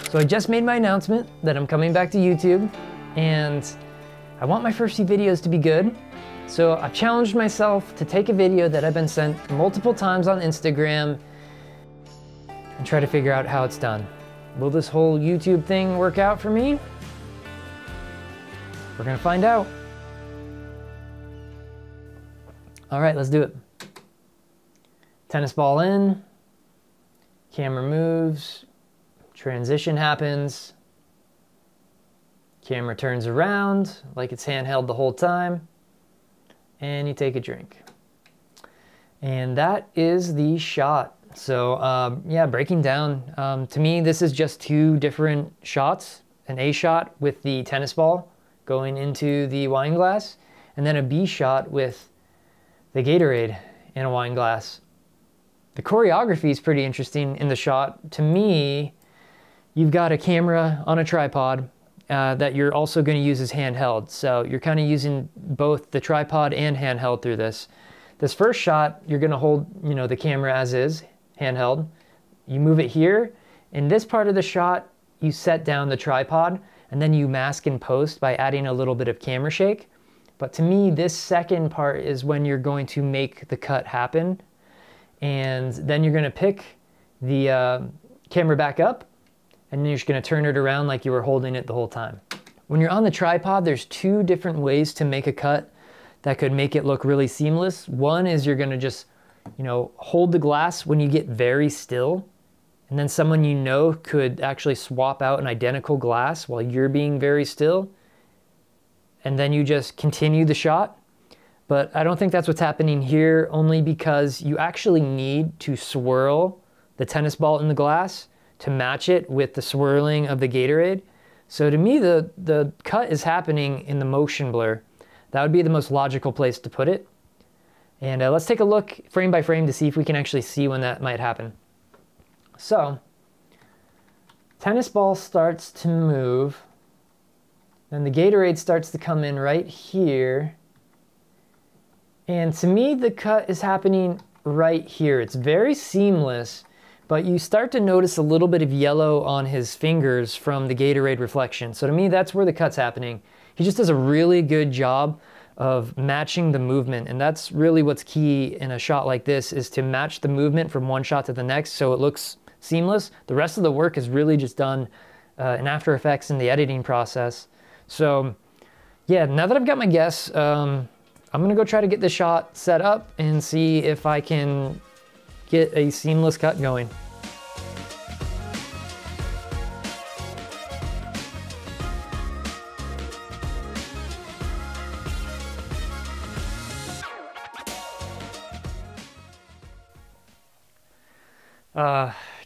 So I just made my announcement that I'm coming back to YouTube, and I want my first few videos to be good. So I've challenged myself to take a video that I've been sent multiple times on Instagram and try to figure out how it's done. Will this whole YouTube thing work out for me? We're gonna find out. All right, let's do it. Tennis ball in, camera moves, transition happens, camera turns around like it's handheld the whole time, and you take a drink. And that is the shot. So yeah, breaking down, to me this is just two different shots. An A shot with the tennis ball going into the wine glass, and then a B shot with the Gatorade in a wine glass. The choreography is pretty interesting in the shot. To me, you've got a camera on a tripod that you're also going to use as handheld. So you're kind of using both the tripod and handheld through this. This first shot, you're going to hold, the camera as is, handheld. You move it here. In this part of the shot, you set down the tripod, and then you mask in post by adding a little bit of camera shake. But to me, this second part is when you're going to make the cut happen. And then you're going to pick the camera back up, and then you're just going to turn it around like you were holding it the whole time. When you're on the tripod, there's two different ways to make a cut that could make it look really seamless. One is you're going to just, hold the glass when you get very still, and then someone could actually swap out an identical glass while you're being very still, and then you just continue the shot. But I don't think that's what's happening here, only because you actually need to swirl the tennis ball in the glass to match it with the swirling of the Gatorade. So to me, the cut is happening in the motion blur. That would be the most logical place to put it. And let's take a look frame by frame to see if we can actually see when that might happen. So, tennis ball starts to move, then the Gatorade starts to come in right here. And to me, the cut is happening right here. It's very seamless, but you start to notice a little bit of yellow on his fingers from the Gatorade reflection. So to me, that's where the cut's happening. He just does a really good job of matching the movement. And that's really what's key in a shot like this, is to match the movement from one shot to the next so it looks seamless. The rest of the work is really just done in After Effects in the editing process. So yeah, now that I've got my guess, I'm gonna go try to get the shot set up and see if I can get a seamless cut going.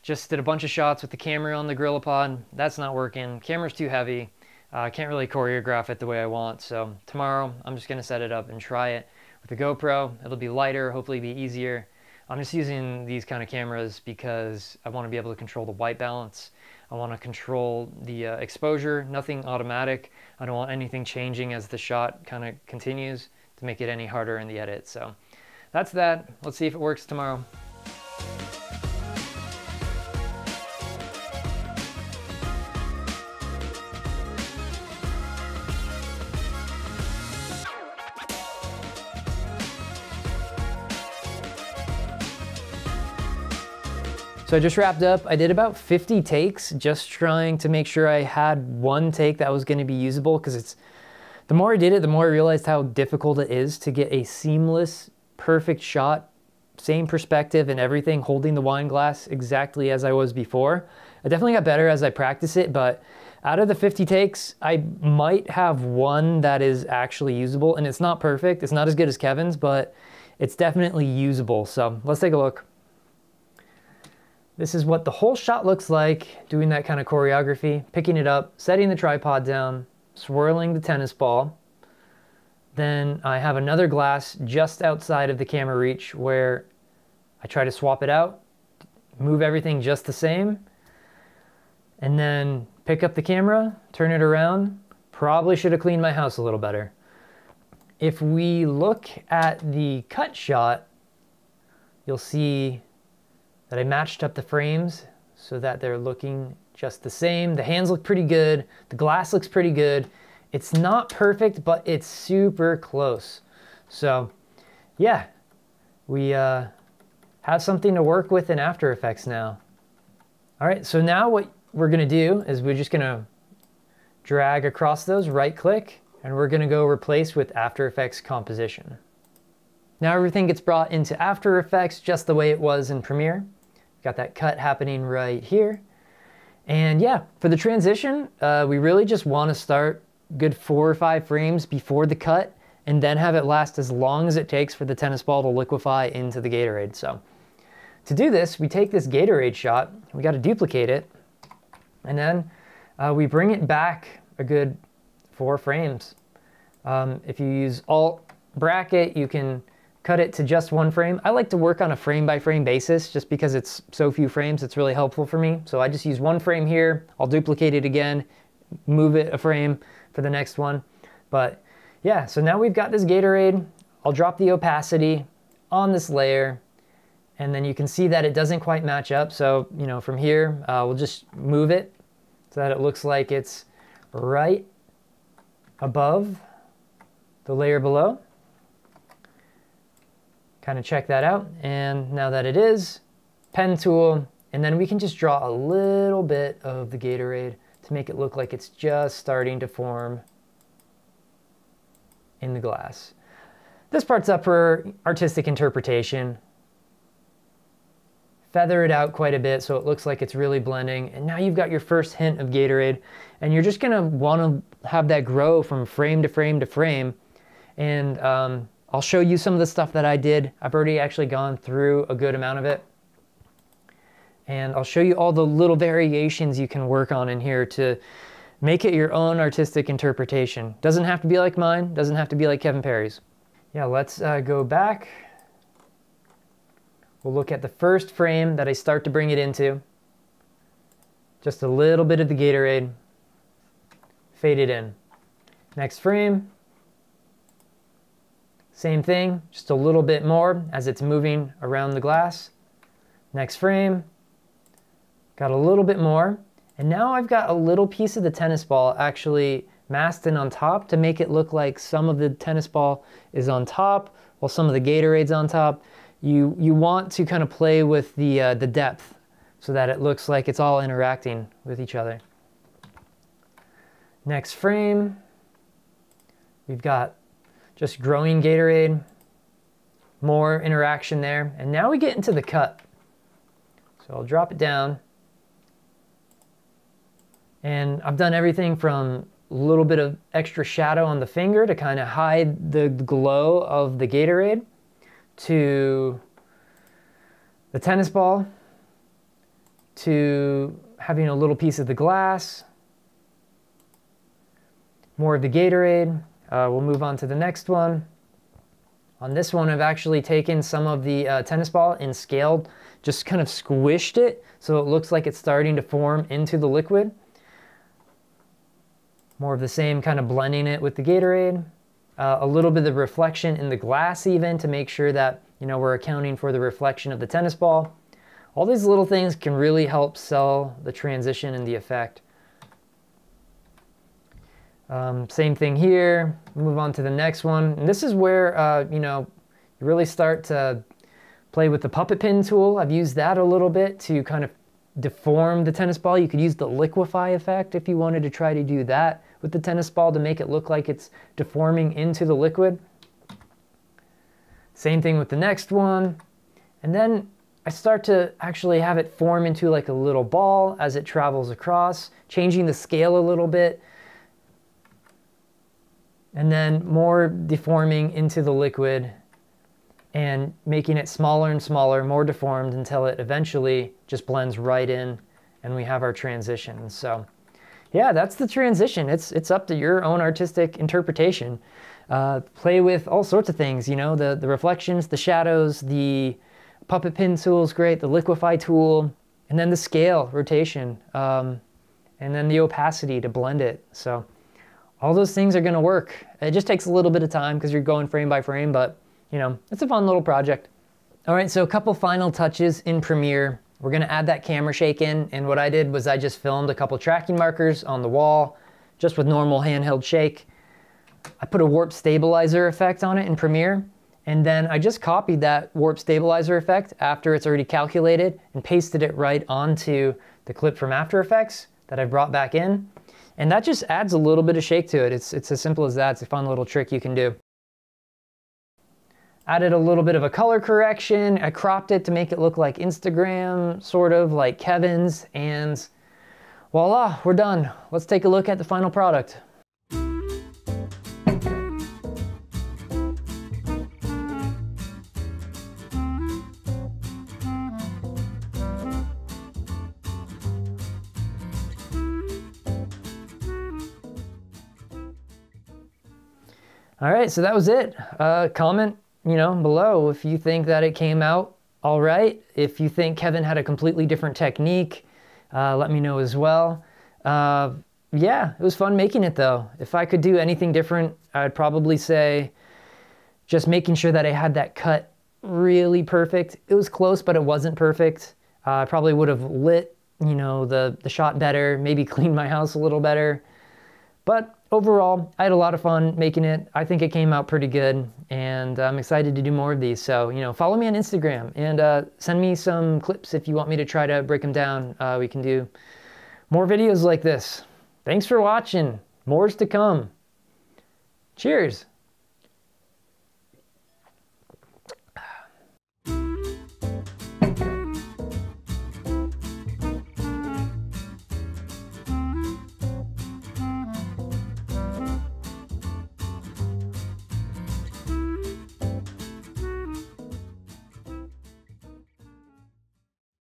Just did a bunch of shots with the camera on the GorillaPod. That's not working. Camera's too heavy. I can't really choreograph it the way I want, so tomorrow I'm just gonna set it up and try it with the GoPro. It'll be lighter, hopefully be easier. I'm just using these kind of cameras because I want to be able to control the white balance. I want to control the exposure, nothing automatic. I don't want anything changing as the shot kind of continues to make it any harder in the edit. So that's that. Let's see if it works tomorrow. So I just wrapped up. I did about 50 takes just trying to make sure I had one take that was going to be usable, because the more I did it, the more I realized how difficult it is to get a seamless, perfect shot, same perspective and everything, holding the wine glass exactly as I was before. I definitely got better as I practice it, but out of the 50 takes, I might have one that is actually usable, and it's not perfect. It's not as good as Kevin's, but it's definitely usable. So let's take a look. This is what the whole shot looks like, doing that kind of choreography, picking it up, setting the tripod down, swirling the tennis ball. Then I have another glass just outside of the camera reach where I try to swap it out, move everything just the same, and then pick up the camera, turn it around. Probably should have cleaned my house a little better. If we look at the cut shot, you'll see that I matched up the frames so that they're looking just the same. The hands look pretty good. The glass looks pretty good. It's not perfect, but it's super close. So yeah, we have something to work with in After Effects now. All right, so now what we're gonna do is we're just gonna drag across those, right click, and we're gonna go replace with After Effects composition. Now everything gets brought into After Effects just the way it was in Premiere. Got that cut happening right here. And yeah, for the transition, we really just wanna start good 4 or 5 frames before the cut, and then have it last as long as it takes for the tennis ball to liquefy into the Gatorade. So to do this, we take this Gatorade shot, we got to duplicate it, and then we bring it back a good 4 frames. If you use Alt bracket, you can cut it to just 1 frame. I like to work on a frame by frame basis just because it's so few frames, it's really helpful for me. So I just use 1 frame here, I'll duplicate it again, move it a frame for the next one. But yeah, so now we've got this Gatorade. I'll drop the opacity on this layer, and then you can see that it doesn't quite match up. So, you know, from here, we'll just move it so that it looks like it's right above the layer below. Kind of check that out. And now that it is, pen tool, and then we can just draw a little bit of the Gatorade to make it look like it's just starting to form in the glass. This part's up for artistic interpretation. Feather it out quite a bit so it looks like it's really blending. And now you've got your first hint of Gatorade, and you're just gonna wanna have that grow from frame to frame to frame. And I'll show you some of the stuff that I did. I've already actually gone through a good amount of it. And I'll show you all the little variations you can work on in here to make it your own artistic interpretation. Doesn't have to be like mine, doesn't have to be like Kevin Parry's. Yeah, let's go back. We'll look at the first frame that I start to bring it into. Just a little bit of the Gatorade. Fade it in. Next frame. Same thing, just a little bit more as it's moving around the glass. Next frame. Got a little bit more. And now I've got a little piece of the tennis ball actually masked in on top to make it look like some of the tennis ball is on top while some of the Gatorade's on top. You want to kind of play with the depth so that it looks like it's all interacting with each other. Next frame, we've got just growing Gatorade, more interaction there. And now we get into the cut. So I'll drop it down. And I've done everything from a little bit of extra shadow on the finger to kind of hide the glow of the Gatorade, to the tennis ball, to having a little piece of the glass, more of the Gatorade. We'll move on to the next one. On this one, I've actually taken some of the tennis ball and scaled, just kind of squished it so it looks like it's starting to form into the liquid. More of the same, kind of blending it with the Gatorade. A little bit of reflection in the glass even to make sure that, you know, we're accounting for the reflection of the tennis ball. All these little things can really help sell the transition and the effect. Same thing here. Move on to the next one. And this is where, you know, you really start to play with the puppet pin tool. I've used that a little bit to kind of deform the tennis ball. You could use the liquefy effect if you wanted to try to do that with the tennis ball to make it look like it's deforming into the liquid. Same thing with the next one. And then I start to actually have it form into like a little ball as it travels across, changing the scale a little bit. And then more deforming into the liquid and making it smaller and smaller, more deformed until it eventually just blends right in and we have our transition. So yeah, that's the transition. It's up to your own artistic interpretation. Play with all sorts of things, you know, the reflections, the shadows, the puppet pin tool is great, the liquefy tool, and then the scale, rotation, and then the opacity to blend it. So all those things are gonna work. It just takes a little bit of time because you're going frame by frame, but you know, it's a fun little project. All right, so a couple final touches in Premiere. We're gonna add that camera shake in, and what I did was I just filmed a couple tracking markers on the wall, just with normal handheld shake. I put a warp stabilizer effect on it in Premiere, and then I just copied that warp stabilizer effect after it's already calculated and pasted it right onto the clip from After Effects that I brought back in. And that just adds a little bit of shake to it. It's as simple as that. It's a fun little trick you can do. Added a little bit of a color correction. I cropped it to make it look like Instagram, sort of like Kevin's, and voila, we're done. Let's take a look at the final product. All right, so that was it. Comment, below if you think that it came out all right. If you think Kevin had a completely different technique, let me know as well. Yeah, it was fun making it though. If I could do anything different, I'd probably say just making sure that I had that cut really perfect. It was close, but it wasn't perfect. I probably would have lit, the shot better, maybe cleaned my house a little better. But overall, I had a lot of fun making it. I think it came out pretty good, and I'm excited to do more of these. So, follow me on Instagram and send me some clips if you want me to try to break them down. We can do more videos like this. Thanks for watching. More's to come. Cheers.